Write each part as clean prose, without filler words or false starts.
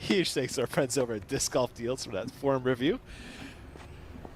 Huge thanks to our friends over at Disc Golf Deals for that forum review.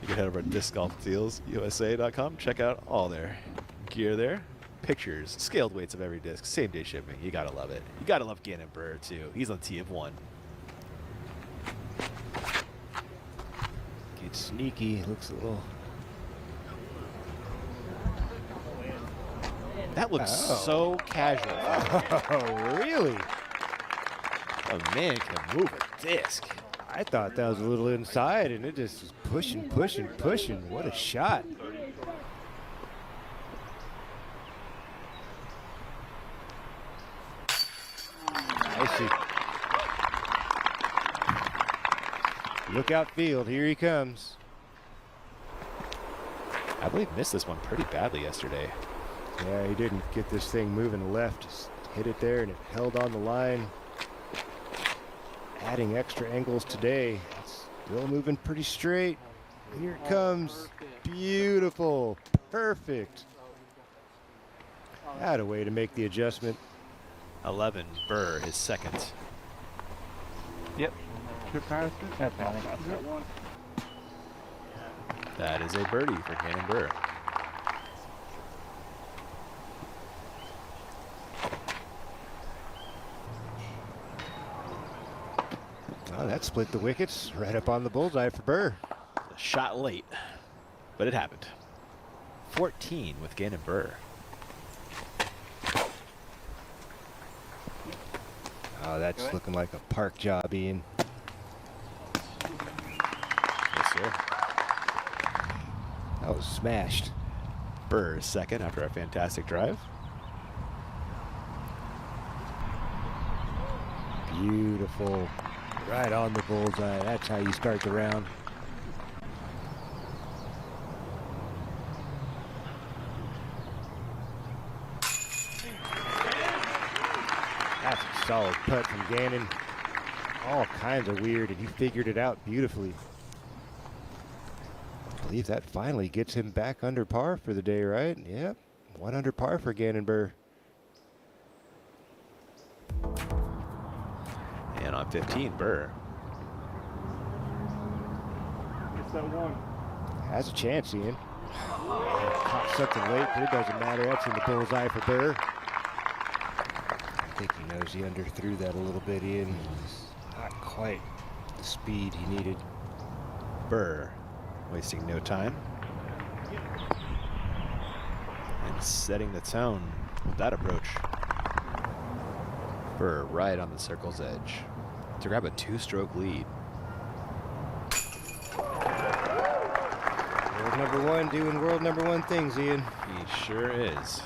You can head over to discgolfdealsusa.com. Check out all their gear there. Pictures, scaled weights of every disc, same day shipping. You gotta love it. You gotta love Gannon Buhr too. He's on tee of one. Gets sneaky. Looks a little. That looks so casual. Oh, really? A man can move a disc. I thought that was a little inside, and it just was pushing, pushing, pushing. What a shot. I see. Look out field, here he comes. I believe missed this one pretty badly yesterday. Yeah, he didn't get this thing moving left. Just hit it there, and it held on the line. Adding extra angles today. It's still moving pretty straight. Here it comes. Beautiful. Perfect. Had a way to make the adjustment. 11, Buhr, his second. Yep. That is a birdie for Gannon Buhr. Oh, that split the wickets right up on the bullseye for Buhr. A shot late, but it happened. 14 with Gannon Buhr. Oh, that's looking like a park job, Ian. Yes, sir. That was smashed. Buhr second after a fantastic drive. Beautiful. Right on the bullseye. That's how you start the round. That's a solid putt from Gannon. All kinds of weird, and he figured it out beautifully. I believe that finally gets him back under par for the day, right? Yep. 1 under par for Gannon Buhr. And on 15, Buhr. It's that one. Has a chance, Ian. Caught something late, but it doesn't matter. That's in the bullseye for Buhr. I think he knows he underthrew that a little bit, Ian. Not quite the speed he needed. Buhr wasting no time. And setting the tone with that approach. Buhr right on the circle's edge to grab a 2-stroke lead. World number one doing world number one things, Ian. He sure is.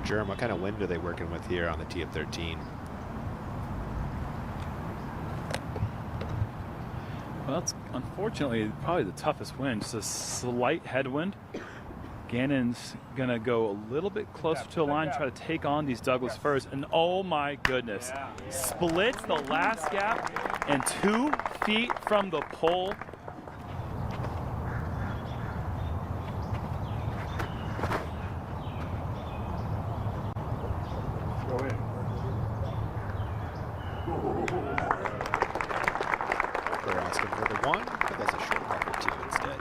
Jerm, what kind of wind are they working with here on the tee of 13? Well, that's unfortunately probably the toughest wind. Just a slight headwind. Gannon's gonna go a little bit closer to the line, try to take on these Douglas firs, and oh my goodness, splits the last gap and 2 feet from the pole. They're asking for the 1, but that's a short par for 2 instead.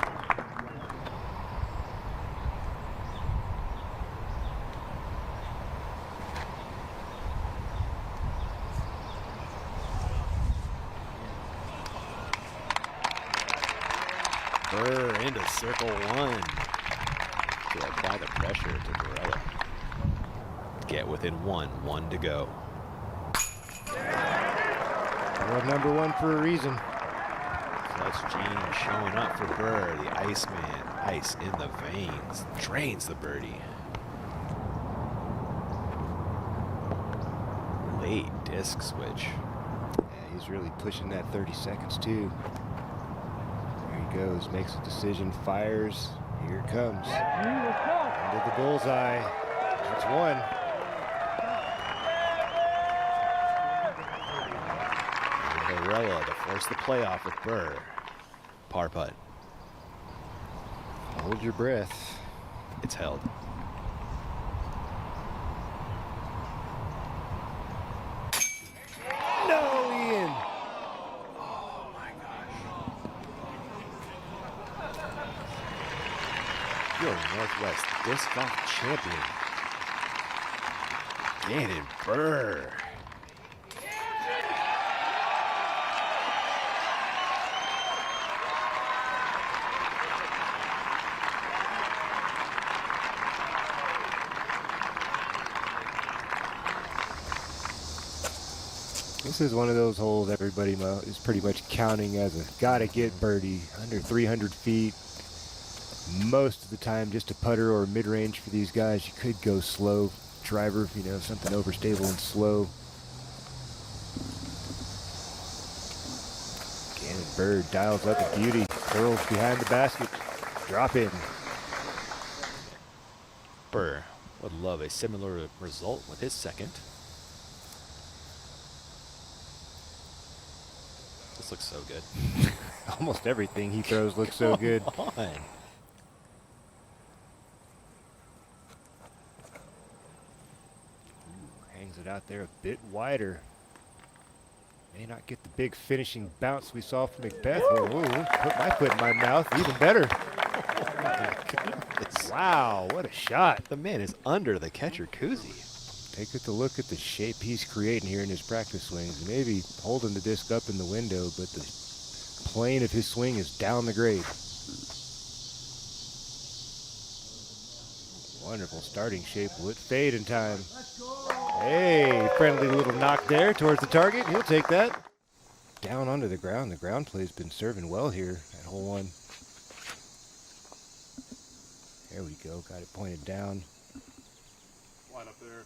Buhr into circle 1 to apply the pressure to Varela. Get within 1 to go. World number one for a reason. Clutch Gene showing up for Buhr, the Iceman. Ice in the veins. Drains the birdie. Late disc switch. Yeah, he's really pushing that 30 seconds too. There he goes, makes a decision, fires. Here it comes. Into the bullseye. That's 1. Varela to force the playoff with Buhr. Par putt. Hold your breath. It's held. Northwest Disc Golf Champion, Gannon Buhr. This is one of those holes everybody is pretty much counting as a gotta get birdie. Under 300 feet. Most of the time just a putter or mid-range for these guys. You could go slow. Driver, you know, something overstable and slow. Gannon Buhr dials up a beauty. Curls behind the basket. Drop in. Buhr would love a similar result with his second. This looks so good. Almost everything he throws looks so good. Come on. Hangs it out there a bit wider. May not get the big finishing bounce we saw from Macbeth. Whoa, put my foot in my mouth. Even better. Oh my goodness. Wow, what a shot. The man is under the catcher koozie. Take a look at the shape he's creating here in his practice swings. Maybe holding the disc up in the window, but the plane of his swing is down the grade. Wonderful starting shape. Will it fade in time? Hey, friendly little knock there towards the target. He'll take that. Down onto the ground. The ground play's been serving well here at hole one. There we go. Got it pointed down. Line up there.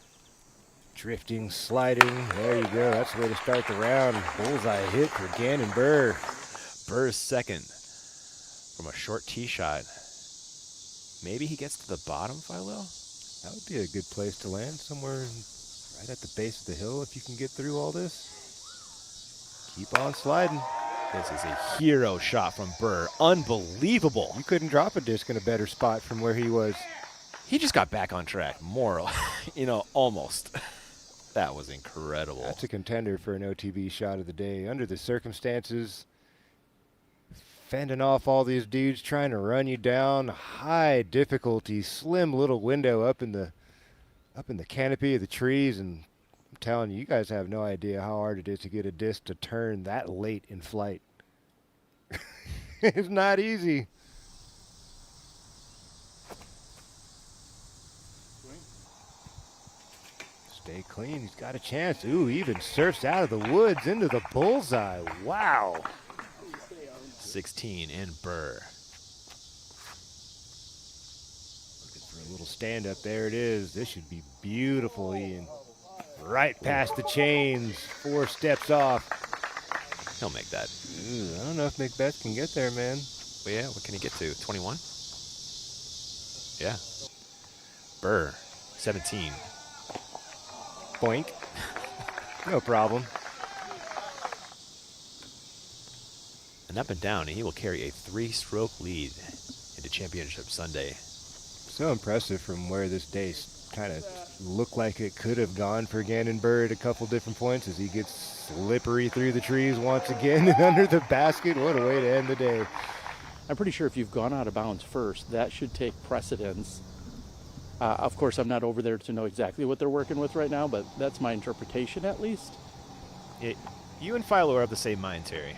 Drifting, sliding. There you go. That's the way to start the round. Bullseye hit for Gannon Buhr. Buhr's second from a short tee shot. Maybe he gets to the bottom, Philo? That would be a good place to land, somewhere right at the base of the hill if you can get through all this. Keep on sliding. This is a hero shot from Buhr. Unbelievable. You couldn't drop a disc in a better spot from where he was. He just got back on track. More, you know, almost. That was incredible. That's a contender for an OTB shot of the day. Under the circumstances, fending off all these dudes trying to run you down. High difficulty, slim little window up in the canopy of the trees, and I'm telling you, you guys have no idea how hard it is to get a disc to turn that late in flight. It's not easy. Stay clean. He's got a chance. Ooh, even surfs out of the woods into the bullseye. Wow. 16 in Buhr. Looking for a little stand up. There it is. This should be beautiful, Ian. Right past the chains. 4 steps off. He'll make that. Ooh, I don't know if Macbeth can get there, man. Well, yeah, what can he get to? 21? Yeah. Buhr, 17. Boink. No problem. And up and down, he will carry a 3-stroke lead into Championship Sunday. So impressive from where this day kind of looked like it could have gone for Gannon Buhr at a couple different points as he gets slippery through the trees once again and under the basket. What a way to end the day. I'm pretty sure if you've gone out of bounds first, that should take precedence. Of course, I'm not over there to know exactly what they're working with right now, but that's my interpretation at least. You and Philo are of the same mind, Terry.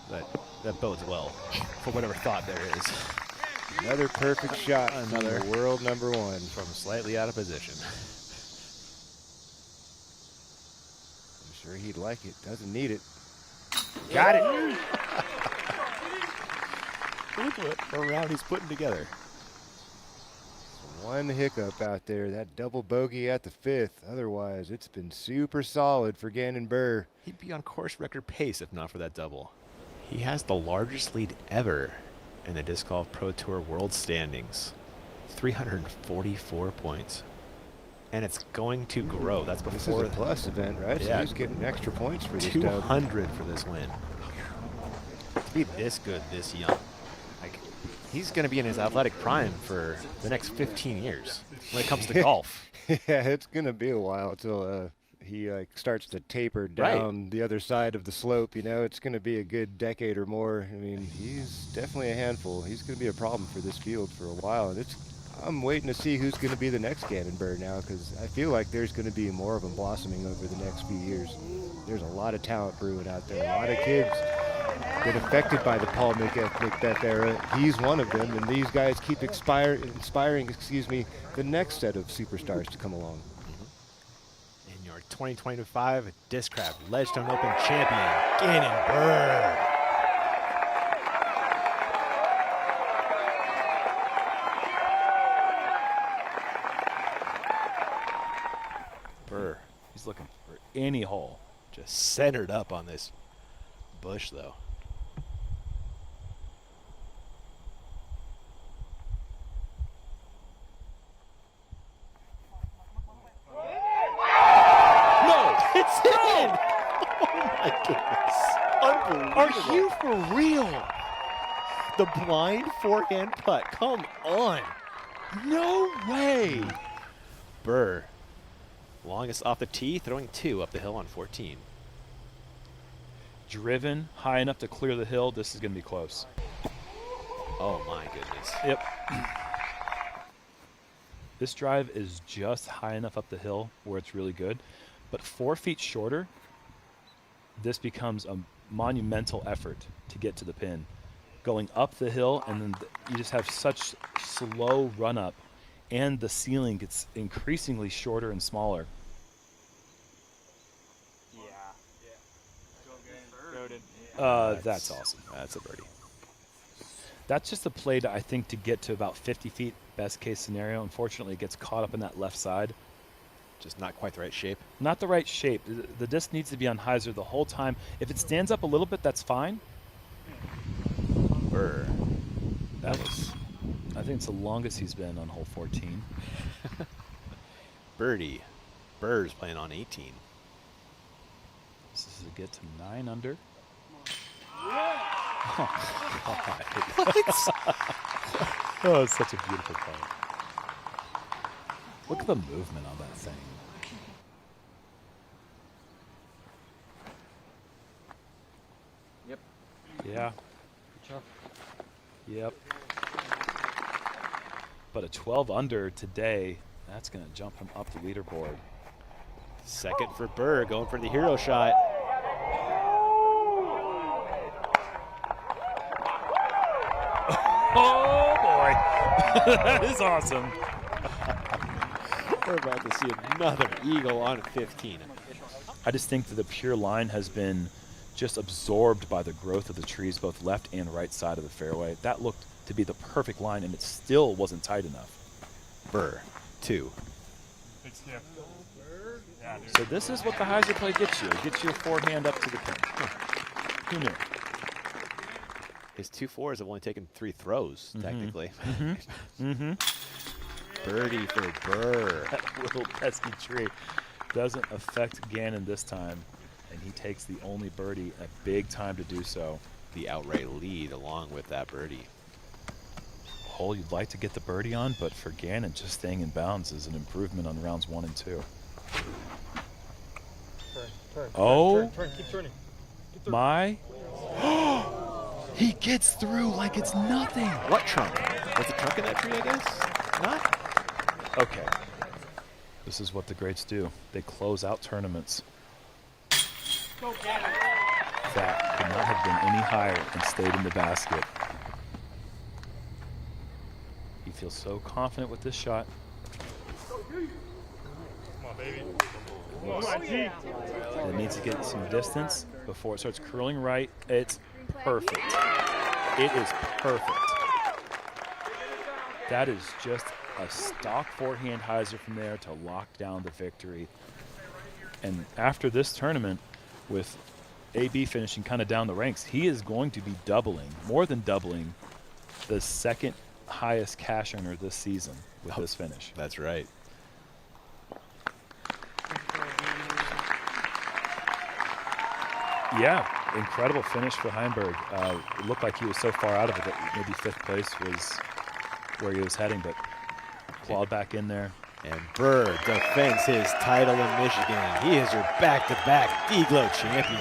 That bodes well for whatever thought there is. Another perfect shot. Another world number one. From slightly out of position. I'm sure he'd like it. Doesn't need it. Got it. Look what a round he's putting together. One hiccup out there, that double bogey at the 5th. Otherwise, it's been super solid for Gannon Buhr. He'd be on course record pace if not for that double. He has the largest lead ever in the Disc Golf Pro Tour World Standings. 344 points. And it's going to grow. That's before. This is a plus event, right? Yeah. So he's getting extra points for this 200 for this win. To be this good this young. Like, he's going to be in his athletic prime for the next 15 years when it comes to golf. Yeah, it's going to be a while until he starts to taper down the other side of the slope, you know, it's going to be a good decade or more. I mean, he's definitely a handful. He's going to be a problem for this field for a while. And I'm waiting to see who's going to be the next Gannon Buhr now, because I feel like there's going to be more of them blossoming over the next few years. There's a lot of talent brewing out there. A lot of kids been affected by the Paul McBeth era. He's one of them, and these guys keep inspiring, the next set of superstars to come along. In your 2025 Discraft Ledgestone Open champion, Gannon Buhr. Buhr, he's looking for any hole. Just centered up on this bush, though. No! It's in! Oh my goodness. Unbelievable. Are you for real? The blind forehand putt. Come on. No way! Buhr, longest off the tee, throwing 2 up the hill on 14. Driven high enough to clear the hill. This is going to be close. Oh my goodness. Yep. This drive is just high enough up the hill where it's really good, but 4 feet shorter, this becomes a monumental effort to get to the pin. Going up the hill, and then you just have such slow run up, and the ceiling gets increasingly shorter and smaller. That's awesome. That's a birdie. That's just a play to, I think, to get to about 50 feet, best case scenario. Unfortunately, it gets caught up in that left side. Just not quite the right shape. Not the right shape. The disc needs to be on hyzer the whole time. If it stands up a little bit, that's fine. Buhr. That was, I think it's the longest he's been on hole 14. Birdie. Buhr's playing on 18. This is a get to 9 under. Oh, it's such a beautiful play. Look at the movement on that thing. Yep. Yeah. Yep. But a 12 under today, that's going to jump him up the leaderboard. Second for Buhr, going for the hero shot. Oh, boy. That is awesome. We're about to see another eagle on 15. I just think that the pure line has been just absorbed by the growth of the trees, both left and right side of the fairway. That looked to be the perfect line, and it still wasn't tight enough. Buhr, 2. So this is what the hyzer play gets you. It gets you a forehand up to the pin. Who knew? His 2 4s have only taken 3 throws, technically. Birdie for Buhr. That little pesky tree doesn't affect Gannon this time, and he takes the only birdie at big time to do so. The outright lead along with that birdie. Hole you'd like to get the birdie on, but for Gannon, just staying in bounds is an improvement on rounds 1 and 2. Turn, keep turning. My. He gets through like it's nothing. What trunk? Was the trunk in that tree, I guess? Not? Okay. This is what the greats do. They close out tournaments. That could not have been any higher and stayed in the basket. He feels so confident with this shot. Come on, baby. It needs to get some distance before it starts curling right. It's perfect. It is perfect. That is just a stock forehand hyzer from there to lock down the victory. And after this tournament, with AB finishing kind of down the ranks, he is going to be doubling, more than doubling, the second highest cash earner this season with this finish. That's right. Yeah, incredible finish for Heimberg. It looked like he was so far out of it that maybe 5th place was where he was heading, but clawed back in there. And Buhr defends his title in Michigan. He is your back-to-back DGLO champion.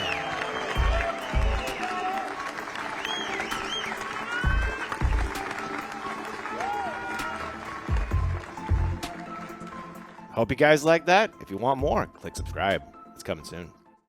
Hope you guys like that. If you want more, click subscribe. It's coming soon.